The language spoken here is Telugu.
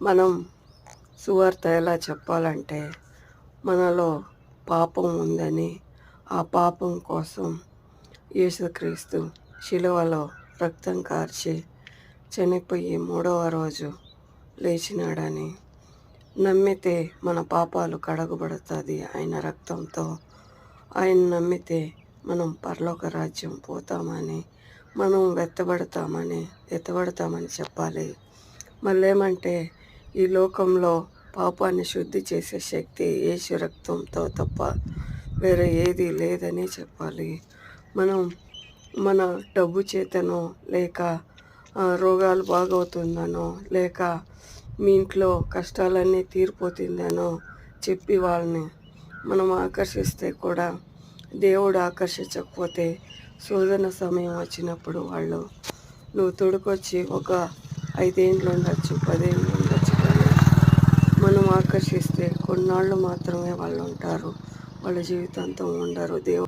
మనం సువార్త ఎలా చెప్పాలంటే, మనలో పాపం ఉందని, ఆ పాపం కోసం యేసుక్రీస్తు శిలువలో రక్తం కార్చి చనిపోయి మూడవ రోజు లేచినాడని నమ్మితే మన పాపాలు కడగబడుతుంది ఆయన రక్తంతో. ఆయన నమ్మితే మనం పరలోక రాజ్యం పోతామని, మనం ఎత్తబడతామని చెప్పాలి. మళ్ళేమంటే, ఈ లోకంలో పాపాన్ని శుద్ధి చేసే శక్తి యేసు రక్తంతో తప్ప వేరే ఏది లేదని చెప్పాలి. మనం మన డబ్బు చేతనో, లేక రోగాలు బాగవుతుందనో, లేక మీ ఇంట్లో కష్టాలన్నీ తీరిపోతుందనో చెప్పి వాళ్ళని మనం ఆకర్షిస్తే కూడా, దేవుడు ఆకర్షించకపోతే శోధన సమయం వచ్చినప్పుడు వాళ్ళు నువ్వు తొడుకొచ్చి ఒక 5 ఏండ్లు ఉండొచ్చు, 10 ఏండ్లు ఉండొచ్చు, కానీ మనం ఆకర్షిస్తే కొన్నాళ్ళు మాత్రమే వాళ్ళు ఉంటారు, వాళ్ళ జీవితాంతం ఉండరు. దేవుడు